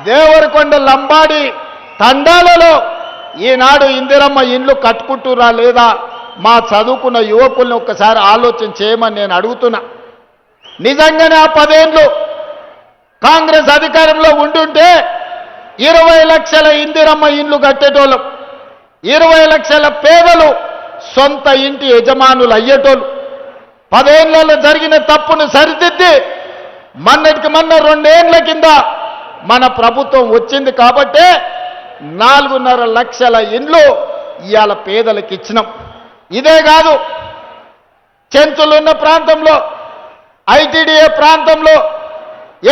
దేవరకొండ లంబాడి తండాలలో ఈనాడు ఇందిరమ్మ ఇండ్లు కట్టుకుంటురా లేదా మా చదువుకున్న యువకుల్ని ఒక్కసారి ఆలోచన చేయమని నేను అడుగుతున్నా. నిజంగానే ఆ 10 ఏళ్ళు కాంగ్రెస్ అధికారంలో ఉండుంటే 20 లక్షల ఇందిరమ్మ ఇండ్లు కట్టేటోళ్ళం, 20 లక్షల పేదలు సొంత ఇంటి యజమానులు అయ్యేటోళ్ళు. 10 ఏళ్లలో జరిగిన తప్పును సరిదిద్ది మొన్నటికి మొన్న 2 ఏళ్ల కింద మన ప్రభుత్వం వచ్చింది కాబట్టే 4.5 లక్షల ఇండ్లు ఇవాళ పేదలకు ఇచ్చినాం. ఇదే కాదు, చెంచులున్న ప్రాంతంలో ఐటీడీఏ ప్రాంతంలో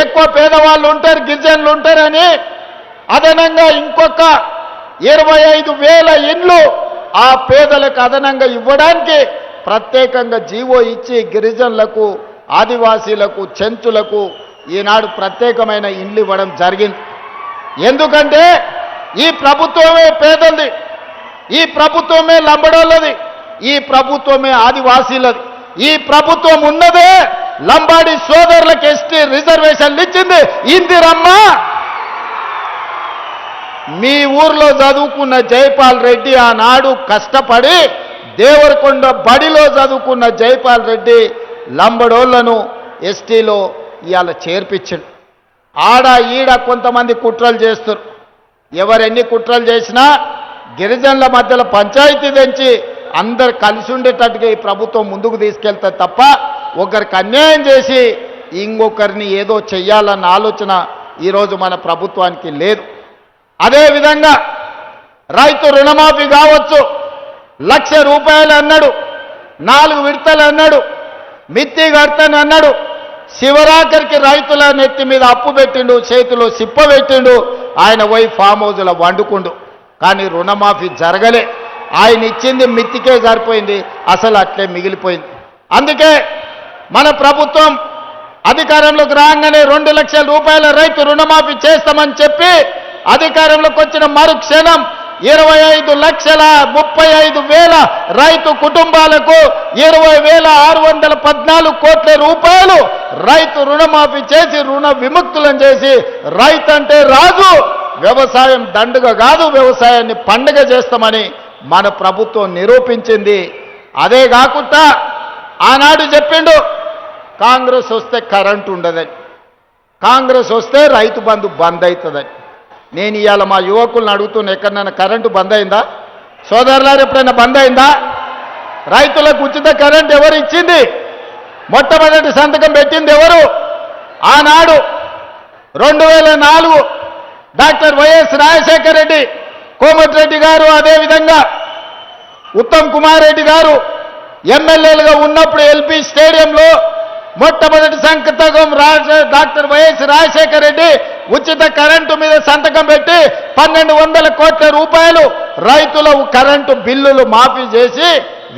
ఎక్కువ పేదవాళ్ళు ఉంటారు, గిరిజనులు ఉంటారని అదనంగా ఇంకొక 25,000 ఇండ్లు ఆ పేదలకు అదనంగా ఇవ్వడానికి ప్రత్యేకంగా జీవో ఇచ్చి గిరిజనులకు, ఆదివాసీలకు, చెంచులకు ఈనాడు ప్రత్యేకమైన ఇండ్లు ఇవ్వడం జరిగింది. ఎందుకంటే ఈ ప్రభుత్వమే పేదలది, ఈ ప్రభుత్వమే లంబడోళ్ళది, ఈ ప్రభుత్వమే ఆదివాసీలది. ఈ ప్రభుత్వం ఉన్నదే లంబాడి సోదరులకు ఎస్టీ రిజర్వేషన్లు ఇచ్చింది ఇందిరమ్మ. మీ ఊర్లో చదువుకున్న జైపాల్ రెడ్డి ఆనాడు కష్టపడి దేవరకొండ బడిలో చదువుకున్న జైపాల్ రెడ్డి లంబడోళ్లను ఎస్టీలో ఇవాళ చేర్పించిండు. ఆడ ఈడ కొంతమంది కుట్రలు చేస్తారు. ఎవరెన్ని కుట్రలు చేసినా గిరిజనుల మధ్యలో పంచాయతీ తెంచి అందరు కలిసి ఉండేటట్టుగా ఈ ప్రభుత్వం ముందుకు తీసుకెళ్తే తప్ప ఒకరికి అన్యాయం చేసి ఇంకొకరిని ఏదో చెయ్యాలన్న ఆలోచన ఈరోజు మన ప్రభుత్వానికి లేదు. అదేవిధంగా రైతు రుణమాఫీ కావచ్చు, 1,00,000 రూపాయలు అన్నాడు, 4 విడతలు అన్నాడు, మిత్తి కడతాను అన్నాడు. శివరాఖరికి రైతుల నెత్తి మీద అప్పు పెట్టిండు, చేతిలో సిప్ప పెట్టిండు, ఆయన పోయి ఫామ్ హౌజ్లో వండుకుండు. కానీ రుణమాఫీ జరగలే. ఆయన ఇచ్చింది మిత్తికే సరిపోయింది, అసలు అట్లే మిగిలిపోయింది. అందుకే మన ప్రభుత్వం అధికారంలోకి రాగానే 2 లక్షల రూపాయల రైతు రుణమాఫీ చేస్తామని చెప్పి అధికారంలోకి వచ్చిన మరుక్షణం 25,35,000 రైతు కుటుంబాలకు 20,614 కోట్ల రూపాయలు రైతు రుణమాఫీ చేసి రుణ విముక్తులను చేసి రైతు అంటే రాజు, వ్యవసాయం దండుగ కాదు, వ్యవసాయాన్ని పండుగ చేస్తామని మన ప్రభుత్వం నిరూపించింది. అదే కాకుండా ఆనాడు చెప్పిండు కాంగ్రెస్ వస్తే కరెంటు ఉండదని, కాంగ్రెస్ వస్తే రైతు బంధు బంద్ అవుతుందని. నేను ఇవాళ మా యువకులను అడుగుతున్న, ఎక్కడైనా కరెంటు బంద్ అయిందా? సోదరులారు ఎప్పుడైనా బంద్ అయిందా? రైతులకు ఉచిత కరెంట్ ఎవరు ఇచ్చింది? మొట్టమొదటి సంతకం పెట్టింది ఎవరు? ఆనాడు 2004 డాక్టర్ వైఎస్ రాజశేఖర రెడ్డి, కోమటిరెడ్డి గారు, అదేవిధంగా ఉత్తమ్ కుమార్ రెడ్డి గారు ఎమ్మెల్యేలుగా ఉన్నప్పుడు ఎల్పీ స్టేడియంలో మొట్టమొదటి సంతకం డాక్టర్ వైఎస్ రాజశేఖర రెడ్డి ఉచిత కరెంటు మీద సంతకం పెట్టి 1,200 కోట్ల రూపాయలు రైతుల కరెంటు బిల్లులు మాఫీ చేసి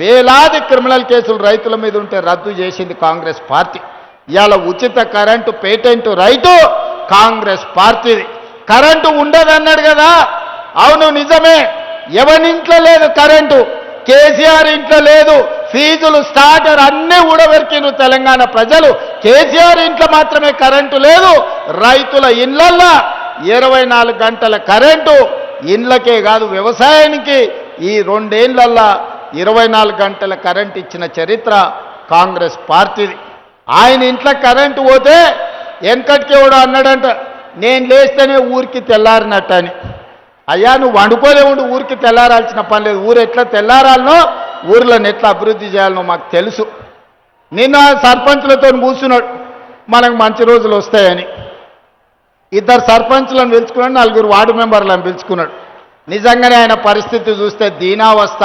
వేలాది క్రిమినల్ కేసులు రైతుల మీద ఉంటే రద్దు చేసింది కాంగ్రెస్ పార్టీ. ఇవాళ ఉచిత కరెంటు పేటెంట్ రైతు కాంగ్రెస్ పార్టీది. కరెంటు ఉండదన్నాడు కదా, అవును నిజమే. ఎవరింట్లో లేదు కరెంటు, కేసీఆర్ ఇంట్లో లేదు. ఫీజులు స్టార్టర్ అన్నీ ఊడబెరికిను తెలంగాణ ప్రజలు. కేసీఆర్ ఇంట్లో మాత్రమే కరెంటు లేదు. రైతుల ఇళ్లల్లో 24 గంటల కరెంటు, ఇండ్లకే కాదు వ్యవసాయానికి ఈ 2 ఏళ్లల్లో 24 గంటల కరెంటు ఇచ్చిన చరిత్ర కాంగ్రెస్ పార్టీది. ఆయన ఇంట్లో కరెంటు పోతే వెనకటికి ఎవడో అన్నాడంట, నేను లేస్తేనే ఊరికి తెల్లారినట్టని. అయ్యా నువ్వు వండుకోలేవుండు, ఊరికి తెల్లారాల్సిన పని లేదు. ఊరు ఎట్లా తెల్లారాలనో, ఊర్లను ఎట్లా అభివృద్ధి చేయాలనో మాకు తెలుసు. నిన్న సర్పంచులతో కూర్చున్నాడు, మనకు మంచి రోజులు వస్తాయని. 2 సర్పంచులను పిలుచుకున్నాడు, 4 వార్డు మెంబర్లను పిలుచుకున్నాడు. నిజంగానే ఆయన పరిస్థితి చూస్తే దీనావస్థ.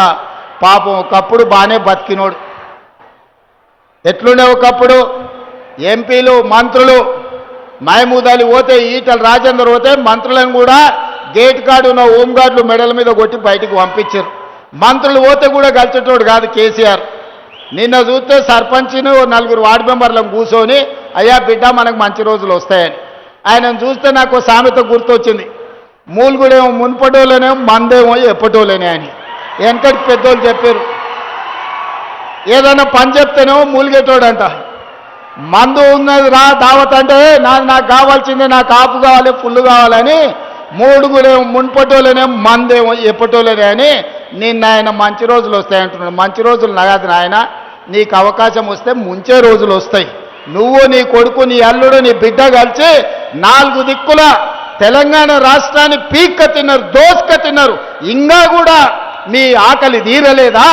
పాపం ఒకప్పుడు బాగానే బతికినోడు. ఎట్లుండే ఒకప్పుడు ఎంపీలు, మంత్రులు, మహమూద్ అలీ పోతే, ఈటల రాజేందర్ పోతే మంత్రులను కూడా గేట్ కాడు ఉన్న హోంగార్డులు మెడల మీద కొట్టి బయటికి పంపించారు. మంత్రులు పోతే కూడా కలిసేటోడు కాదు కేసీఆర్. నిన్న చూస్తే సర్పంచ్ను 4 వార్డు మెంబర్లను కూర్చొని, అయ్యా బిడ్డ మనకు మంచి రోజులు వస్తాయని. ఆయనను చూస్తే నాకు సామెత గుర్తొచ్చింది, మూలుగుడేమో మున్పటోళ్ళనేమో మందేమో ఎప్పటోళ్ళనే అని. వెనకటి పెద్దోళ్ళు చెప్పారు, ఏదైనా పని చెప్తేనేమో మూలిగేటోడంట, మందు ఉన్నది రా దావత్ అంటే నాకు కావాల్సిందే, నాకు ఆపు కావాలి, ఫుల్ కావాలని మూడుగురేమో మున్పటోళ్ళనే మందేమో ఎప్పటోళ్ళనే అని నిన్న ఆయన మంచి రోజులు వస్తాయంటున్నాడు. మంచి రోజులు నగదు నాయన, నీకు అవకాశం వస్తే ముంచే రోజులు వస్తాయి. నువ్వు, నీ కొడుకు, నీ అల్లుడు, నీ బిడ్డ కలిసి 4 దిక్కుల తెలంగాణ రాష్ట్రాన్ని పీక్క తిన్నారు, దోసుక తిన్నారు. ఇంకా కూడా మీ ఆకలి తీరలేదా?